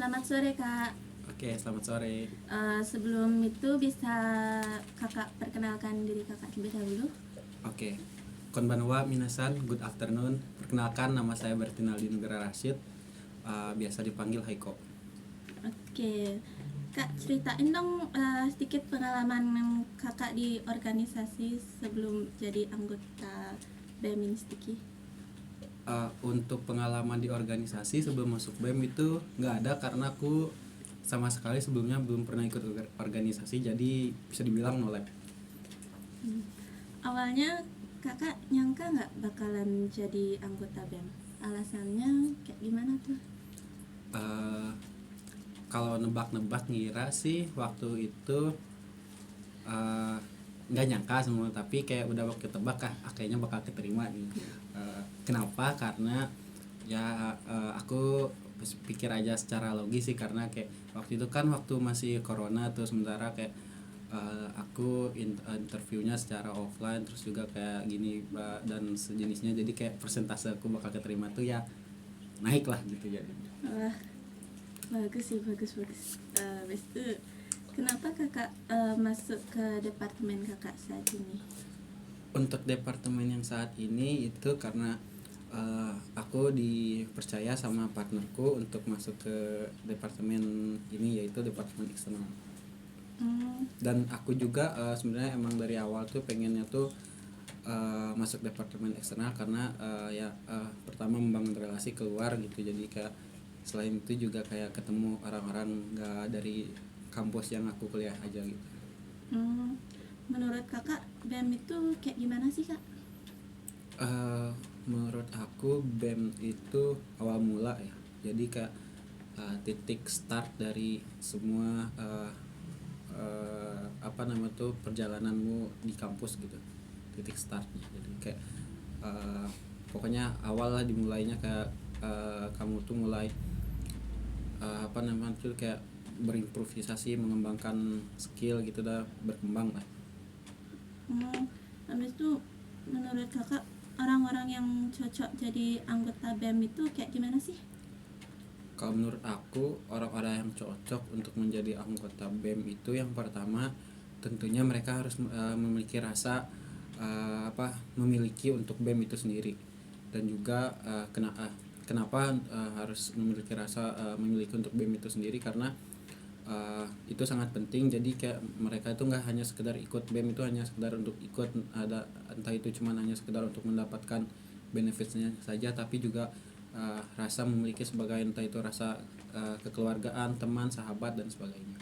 Selamat sore Kak. Oke, selamat sore. Sebelum itu bisa Kakak perkenalkan diri Kakak terlebih dahulu. Oke, konbanwa minasan, good afternoon. Perkenalkan, nama saya Bertinaldi Nugra Rashid, biasa dipanggil Haiko. Oke, Kak ceritain dong sedikit pengalaman Kakak di organisasi sebelum jadi anggota BEM Instiki. Untuk pengalaman di organisasi sebelum masuk BEM itu nggak ada, karena aku sama sekali sebelumnya belum pernah ikut organisasi, jadi bisa dibilang no lab. Awalnya Kakak nyangka nggak bakalan jadi anggota BEM? Alasannya kayak gimana tuh? Kalau nebak-nebak ngira sih waktu itu nggak nyangka semua, tapi kayak udah waktu tebak kayaknya bakal keterima nih. Kenapa? Karena ya aku pikir aja secara logis sih, karena kayak waktu itu kan waktu masih corona tuh, sementara kayak aku interviewnya secara offline, terus juga kayak gini dan sejenisnya, jadi kayak persentase aku bakal keterima tuh ya naik lah gitu ya. Wah, bagus sih, bagus. Habis itu kenapa Kakak masuk ke departemen Kakak saat ini? Untuk departemen yang saat ini itu karena aku dipercaya sama partnerku untuk masuk ke departemen ini, yaitu departemen eksternal. Dan aku juga sebenarnya emang dari awal tuh pengennya tuh masuk departemen eksternal karena pertama membangun relasi keluar gitu, jadi kayak selain itu juga kayak ketemu orang-orang nggak dari kampus yang aku kuliah aja gitu. Menurut Kakak BEM itu kayak gimana sih Kak? Menurut aku BEM itu awal mula ya, jadi kayak titik start dari semua perjalananmu di kampus gitu, titik startnya. Jadi kayak pokoknya awal lah dimulainya kayak kamu tuh mulai kayak berimprovisasi, mengembangkan skill gitu, dah berkembang lah. Habis itu menurut Kakak orang-orang yang cocok jadi anggota BEM itu kayak gimana sih? Kalau menurut aku, orang-orang yang cocok untuk menjadi anggota BEM itu yang pertama tentunya mereka harus memiliki rasa memiliki untuk BEM itu sendiri, dan juga kenapa harus memiliki rasa memiliki untuk BEM itu sendiri, karena itu sangat penting. Jadi kayak mereka itu nggak hanya sekedar ikut BEM itu hanya sekedar untuk ikut, entah itu cuma hanya sekedar untuk mendapatkan benefitsnya saja, tapi juga rasa memiliki sebagai entah itu rasa kekeluargaan, teman, sahabat, dan sebagainya.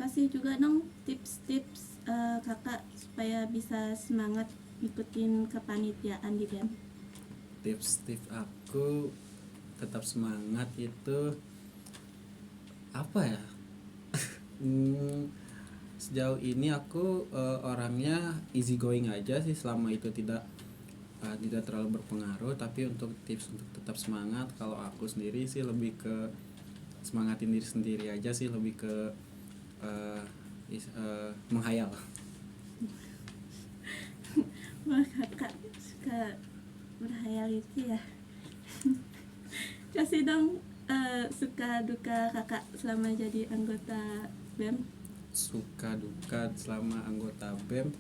Kasih juga dong tips-tips Kakak supaya bisa semangat ikutin kepanitiaan di BEM. Tips aku tetap semangat itu apa ya? Sejauh ini aku orangnya easy going aja sih, selama itu tidak terlalu berpengaruh. Tapi untuk tips untuk tetap semangat, kalau aku sendiri sih lebih ke semangatin diri sendiri aja sih, lebih ke menghayal. Wah, Kakak suka berhayal itu ya. Kasih dong suka duka Kakak selama jadi anggota BEM. Suka duka selama anggota BEM,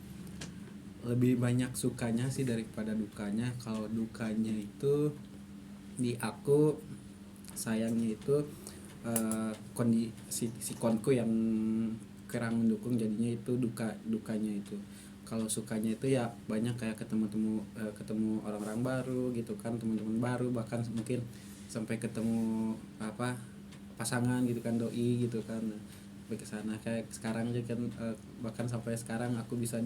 lebih banyak sukanya sih daripada dukanya. Kalau dukanya itu di aku, sayangnya itu kondisi sikonku yang kurang mendukung, jadinya itu dukanya itu. Kalau sukanya itu ya banyak kayak ketemu orang-orang baru gitu kan, teman-teman baru, bahkan mungkin sampai ketemu pasangan gitu kan, doi gitu kan. Sampai ke sana kayak sekarang aja kan, bahkan sampai sekarang aku bisa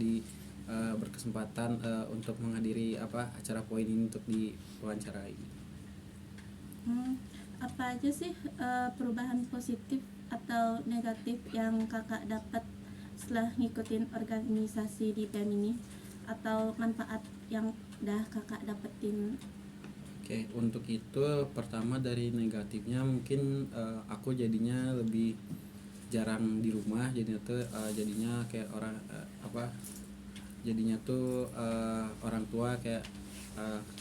berkesempatan untuk menghadiri acara poin ini untuk diwawancarai. Apa aja sih perubahan positif atau negatif yang Kakak dapat setelah ngikutin organisasi di BEM ini, atau manfaat yang udah Kakak dapetin? Oke, untuk itu pertama dari negatifnya mungkin aku jadinya lebih jarang di rumah, jadinya kayak orang jadinya tuh orang tua kayak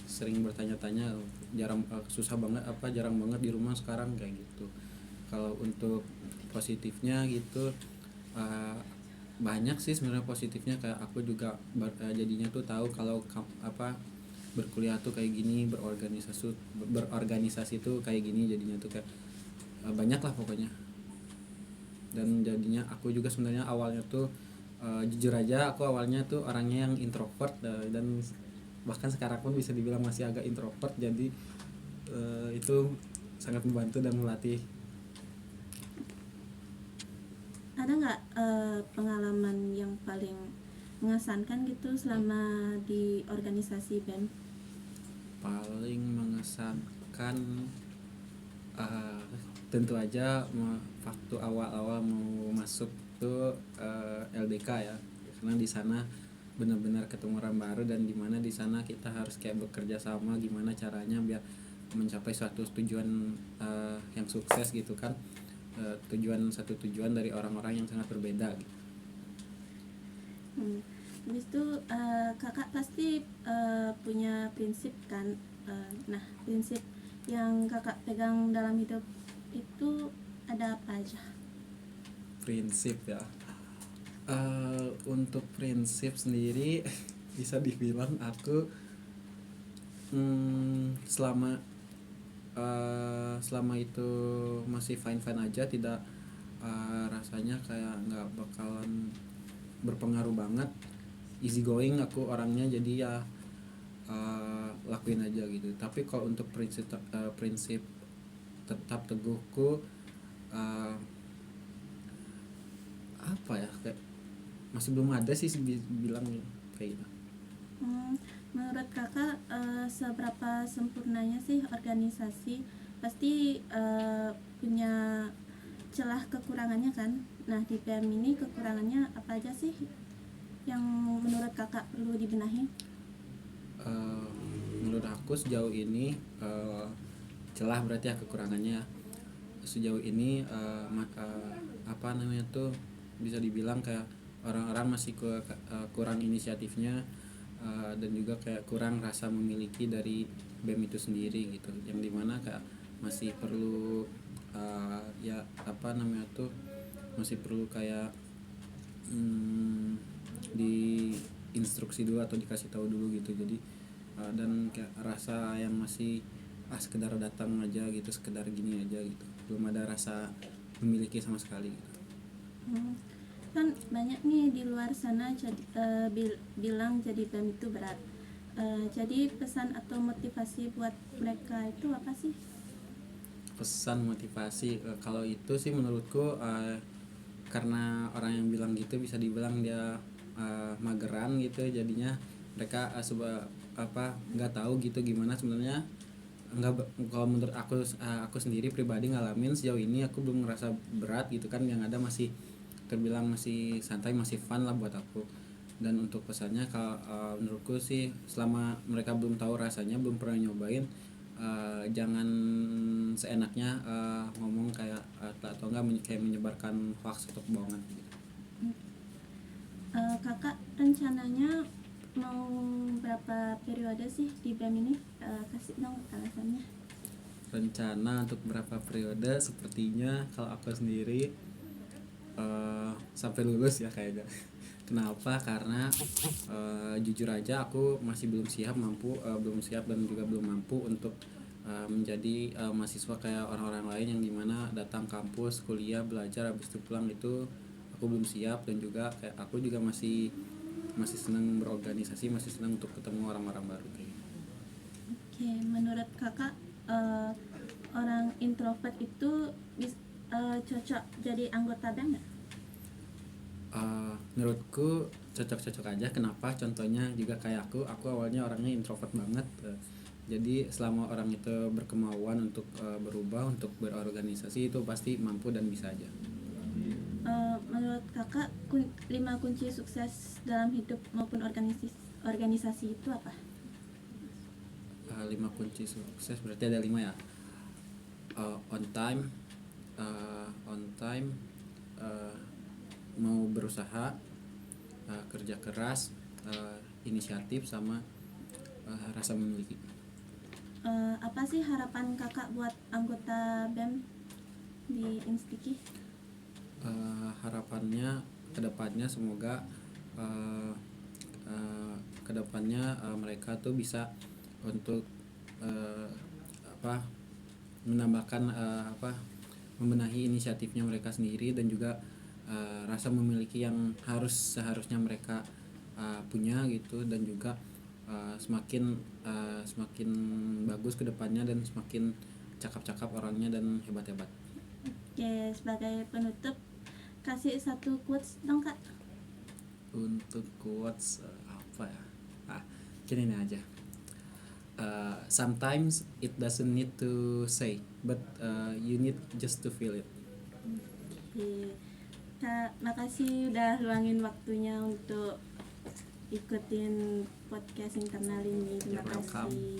sering bertanya-tanya, jarang banget di rumah sekarang kayak gitu. Kalau untuk positifnya gitu, uh, banyak sih sebenarnya positifnya. Kayak aku juga jadinya tuh tahu kalau berkuliah tuh kayak gini, berorganisasi tuh kayak gini, jadinya tuh kayak banyak lah pokoknya. Dan jadinya aku juga sebenarnya awalnya tuh jujur aja aku awalnya tuh orangnya yang introvert, dan bahkan sekarang pun bisa dibilang masih agak introvert. Jadi itu sangat membantu dan melatih. Ada nggak pengalaman yang paling mengesankan gitu selama di organisasi BEM? Paling mengesankan, uh, tentu aja waktu awal-awal mau masuk tuh LDK ya, karena di sana benar-benar ketemu orang baru, dan dimana di sana kita harus kayak bekerja sama gimana caranya biar mencapai suatu tujuan yang sukses gitu kan. Satu tujuan dari orang-orang yang sangat berbeda gitu. Habis itu kakak pasti punya prinsip kan. Nah, prinsip yang kakak pegang dalam hidup itu ada apa aja? Prinsip ya. Untuk prinsip sendiri bisa dibilang aku selama selama itu masih fine aja, tidak rasanya kayak nggak bakalan berpengaruh banget, easy going aku orangnya, jadi ya lakuin aja gitu. Tapi kalau untuk prinsip tetap teguhku, uh, apa ya, kayak masih belum ada sih bilang kayak gitu. Menurut kakak seberapa sempurnanya sih organisasi? Pasti punya celah kekurangannya kan. Nah, di PM ini kekurangannya apa aja sih yang menurut kakak perlu dibenahi? Uh, Menurut aku sejauh ini, celah berarti ya kekurangannya. Sejauh ini apa namanya tuh, bisa dibilang kayak orang-orang masih kurang inisiatifnya, dan juga kayak kurang rasa memiliki dari BEM itu sendiri gitu, yang dimana kayak masih perlu ya apa namanya tuh, masih perlu kayak di instruksi dulu atau dikasih tahu dulu gitu. Jadi dan kayak rasa yang masih sekedar datang aja gitu, sekedar gini aja gitu, belum ada rasa memiliki sama sekali gitu. Kan banyak nih di luar sana bilang jadi BEM itu berat. Jadi pesan atau motivasi buat mereka itu apa sih? Pesan motivasi, kalau itu sih menurutku, karena orang yang bilang gitu bisa dibilang dia mageran gitu, jadinya mereka nggak tahu gitu gimana sebenarnya. Kalau menurut aku sendiri pribadi ngalamin sejauh ini, aku belum ngerasa berat gitu kan, yang ada masih terbilang masih santai, masih fun lah buat aku. Dan untuk pesannya, kalau menurutku sih selama mereka belum tahu rasanya, belum pernah nyobain, jangan seenaknya ngomong kayak atau enggak kayak menyebarkan hoax atau kebohongan gitu. Kakak rencananya mau berapa periode sih di BEM ini? Kasih dong alasannya. Rencana untuk berapa periode, sepertinya kalau aku sendiri sampai lulus ya kayaknya. Kenapa? Karena jujur aja aku masih belum siap dan juga belum mampu untuk menjadi mahasiswa kayak orang-orang lain, yang dimana datang kampus, kuliah, belajar, habis itu pulang. Itu aku belum siap, dan juga kayak aku juga masih senang berorganisasi, masih senang untuk ketemu orang-orang baru kayak gitu. Oke, menurut kakak orang introvert itu cocok jadi anggota BEM nggak? Menurutku cocok-cocok aja. Kenapa? Contohnya juga kayak aku awalnya orangnya introvert banget. Jadi selama orang itu berkemauan untuk berubah, untuk berorganisasi, itu pasti mampu dan bisa aja. Menurut kakak 5 kunci sukses dalam hidup maupun organisasi itu apa? 5 kunci sukses berarti ada 5 ya. On time, mau berusaha, kerja keras, inisiatif, sama rasa memiliki. Apa sih harapan kakak buat anggota BEM di Instiki? Harapannya kedepannya semoga kedepannya mereka tuh bisa untuk menambahkan membenahi inisiatifnya mereka sendiri, dan juga rasa memiliki yang seharusnya mereka punya gitu, dan juga semakin bagus kedepannya dan semakin cakap-cakap orangnya dan hebat-hebat. Oke, sebagai penutup kasih satu quotes dong kak. Untuk quotes apa ya? Gini nih aja. Sometimes it doesn't need to say, but you need just to feel it. Oke. Kak, makasih udah luangin waktunya untuk ikutin podcast internal ini. Terima You're welcome. kasih.